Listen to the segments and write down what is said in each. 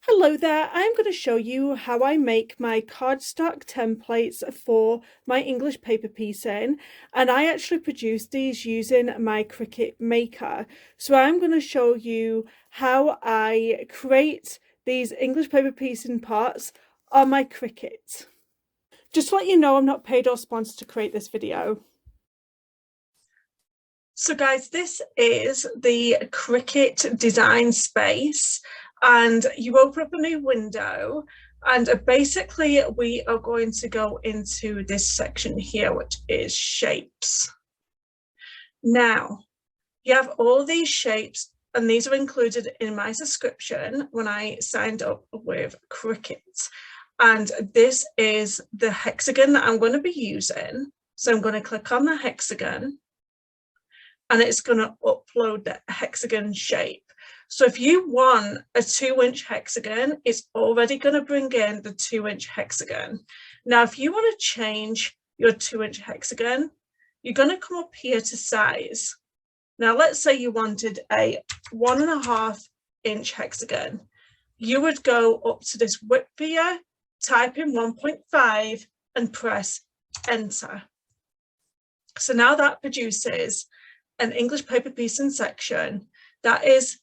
Hello there, I'm going to show you how I make my cardstock templates for my English paper piecing, and I actually produced these using my Cricut Maker. So I'm going to show you how I create these English paper piecing parts on my Cricut. Just to let you know, I'm not paid or sponsored to create this video. So guys, this is the Cricut design space, and you open up a new window, and basically we are going to go into this section here, which is shapes. Now, you have all these shapes, and these are included in my subscription when I signed up with Cricut. And this is the hexagon that I'm going to be using. So I'm going to click on the hexagon, and it's going to upload the hexagon shape. So if you want a 2-inch hexagon, it's already going to bring in the 2-inch hexagon. Now, if you want to change your 2-inch hexagon, you're going to come up here to size. Now, let's say you wanted a 1.5-inch hexagon. You would go up to this width here, type in 1.5 and press enter. So now that produces an English paper piecing section that is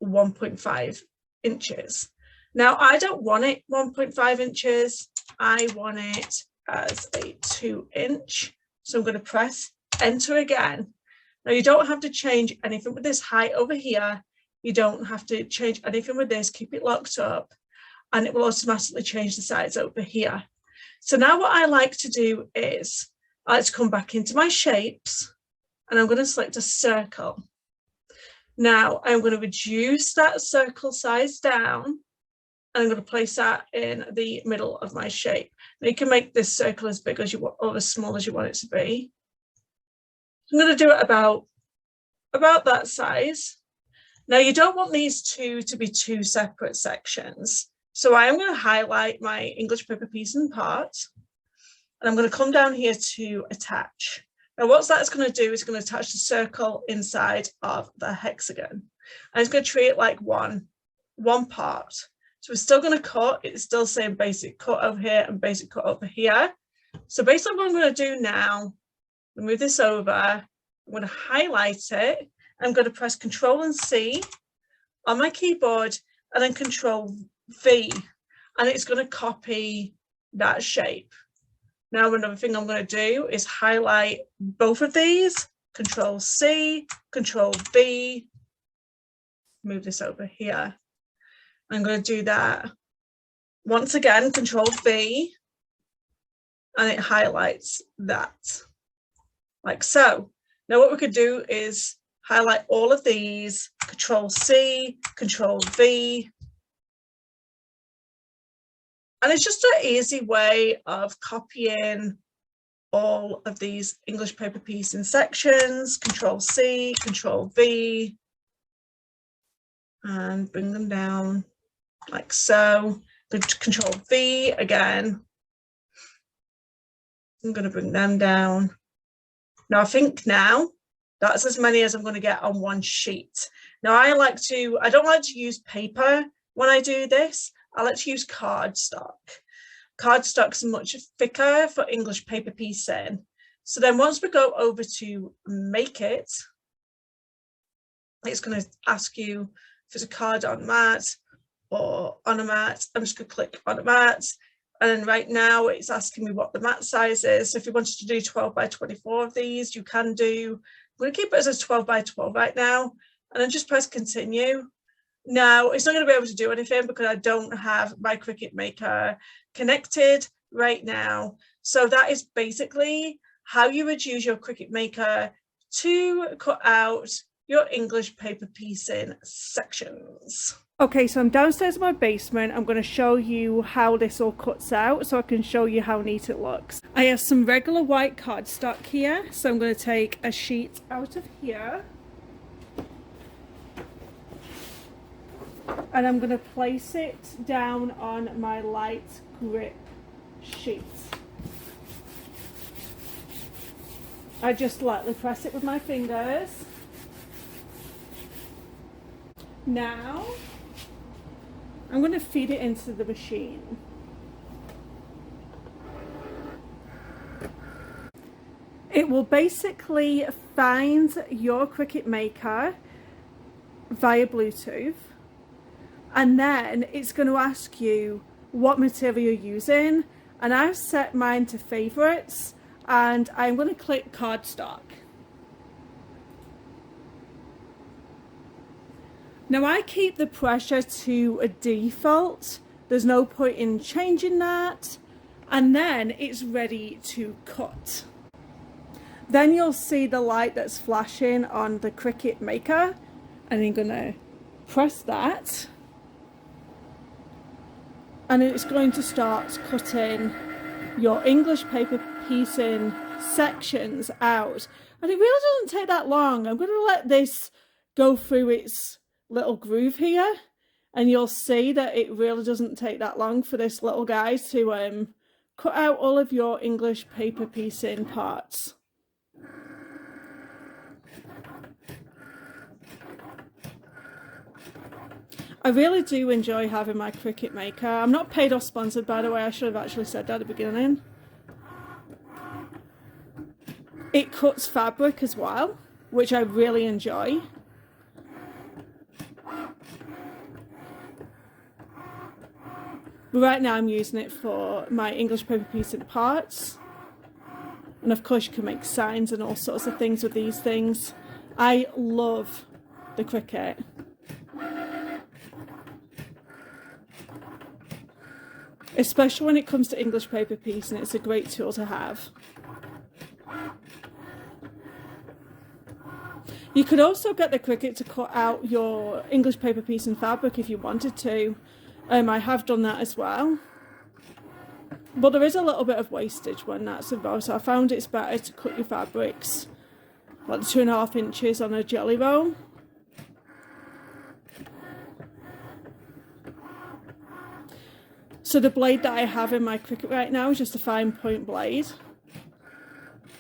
1.5 inches. Now, I don't want it 1.5 inches. I want it as a 2-inch. So I'm going to press enter again. Now, you don't have to change anything with this height over here. You don't have to change anything with this. Keep it locked up, and it will automatically change the size over here. So now what I like to do is I like to come back into my shapes, and I'm going to select a circle. Now I'm going to reduce that circle size down, and I'm going to place that in the middle of my shape. Now you can make this circle as big as you want or as small as you want it to be. I'm going to do it about that size. Now you don't want these two to be two separate sections. So I am going to highlight my English paper piecing part, and I'm going to come down here to attach. Now what that's going to do is going to attach the circle inside of the hexagon. And it's going to treat it like one part. So we're still going to cut. It's still saying basic cut over here and basic cut over here. So basically what I'm going to do now, move this over, I'm going to highlight it. I'm going to press Control and C on my keyboard, and then Control V, and it's going to copy that shape. Now, another thing I'm going to do is highlight both of these, Control C, Control V, move this over here. I'm going to do that once again, Control V, and it highlights that, like so. Now what we could do is highlight all of these, Control C, Control V, and it's just an easy way of copying all of these English paper piecing sections. Control C, Control V, and bring them down like so. Control V again. I'm going to bring them down. Now I think that's as many as I'm going to get on one sheet. Now I don't like to use paper when I do this. I like to use cardstock. Cardstock's much thicker for English paper piecing. So then once we go over to make it, it's going to ask you if it's a card on mat or on a mat. I'm just going to click on a mat. And then right now it's asking me what the mat size is. So if you wanted to do 12 by 24 of these, you can do. I'm going to keep it as 12 by 12 right now. And then just press continue. Now, it's not going to be able to do anything because I don't have my Cricut Maker connected right now. So that is basically how you would use your Cricut Maker to cut out your English paper piecing sections. Okay, so I'm downstairs in my basement. I'm going to show you how this all cuts out so I can show you how neat it looks. I have some regular white cardstock here. So I'm going to take a sheet out of here. And I'm going to place it down on my light grip sheet. I just lightly press it with my fingers. Now I'm going to feed it into the machine. It will basically find your Cricut Maker via Bluetooth, and then it's going to ask you what material you're using, and I've set mine to favorites, and I'm going to click cardstock. Now I keep the pressure to a default, there's no point in changing that, and then it's ready to cut. Then you'll see the light that's flashing on the Cricut Maker, and you're going to press that, and it's going to start cutting your English paper piecing sections out. And it really doesn't take that long. I'm going to let this go through its little groove here, and you'll see that it really doesn't take that long for this little guy to cut out all of your English paper piecing parts. I really do enjoy having my Cricut Maker. I'm not paid or sponsored, by the way. I should have actually said that at the beginning. It cuts fabric as well, which I really enjoy. But right now I'm using it for my English paper piecing parts. And of course you can make signs and all sorts of things with these things. I love the Cricut. Especially when it comes to English paper piecing, it's a great tool to have. You could also get the Cricut to cut out your English paper piecing fabric if you wanted to. I have done that as well. But there is a little bit of wastage when that's involved, so I found it's better to cut your fabrics like 2.5 inches on a jelly roll. So the blade that I have in my Cricut right now is just a fine point blade.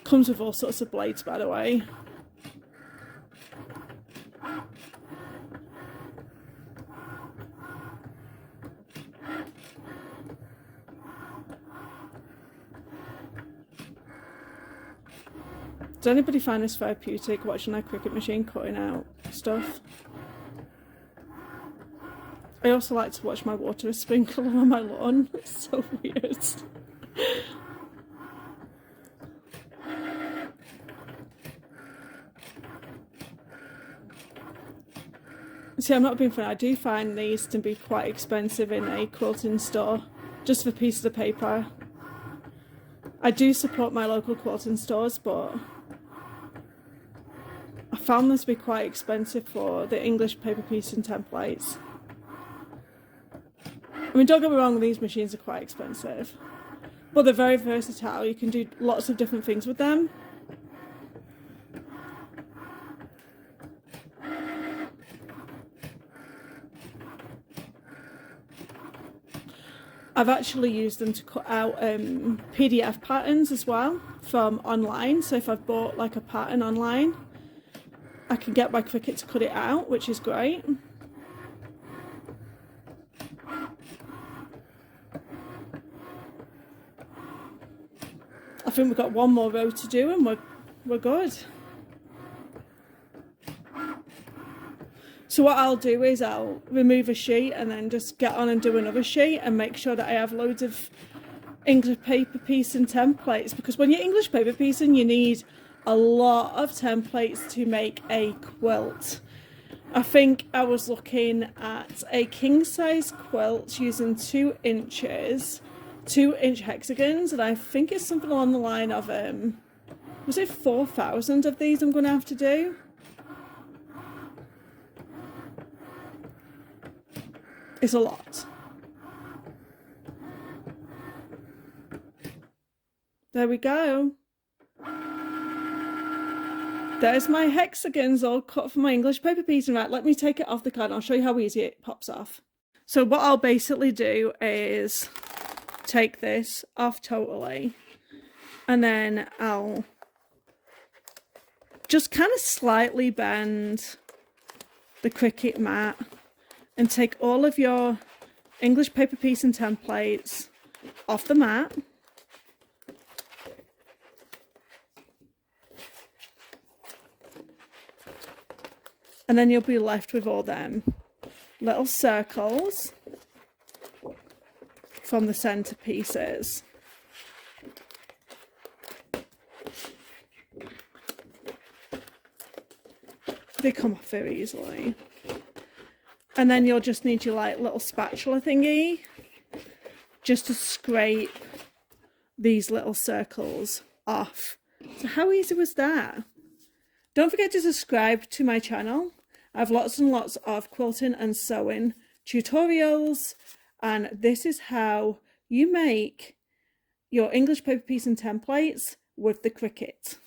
Comes with all sorts of blades, by the way. Does anybody find this therapeutic, watching my Cricut machine cutting out stuff? I also like to watch my water sprinkle on my lawn. It's so weird. See, I'm not being funny. I do find these to be quite expensive in a quilting store, just for pieces of paper. I do support my local quilting stores, but I found this to be quite expensive for the English paper piecing templates. I mean, don't get me wrong, these machines are quite expensive, but they're very versatile. You can do lots of different things with them. I've actually used them to cut out PDF patterns as well from online. So if I've bought like a pattern online, I can get my Cricut to cut it out, which is great. I think we've got one more row to do and we're good. So what I'll do is I'll remove a sheet and then just get on and do another sheet and make sure that I have loads of English paper piecing templates, because when you're English paper piecing you need a lot of templates to make a quilt. I think I was looking at a king size quilt using 2-inch hexagons, and I think it's something along the line of was it 4,000 of these I'm going to have to do? It's a lot. There we go. There's my hexagons all cut for my English paper piecing. Right, let me take it off the card and I'll show you how easy it pops off. So what I'll basically do is take this off totally, and then I'll just kind of slightly bend the Cricut mat and take all of your English paper piece and templates off the mat. And then you'll be left with all them little circles from the centre pieces. They come off very easily. And then you'll just need your like little spatula thingy just to scrape these little circles off. So how easy was that? Don't forget to subscribe to my channel. I have lots and lots of quilting and sewing tutorials, and this is how you make your English paper piece and templates with the Cricut.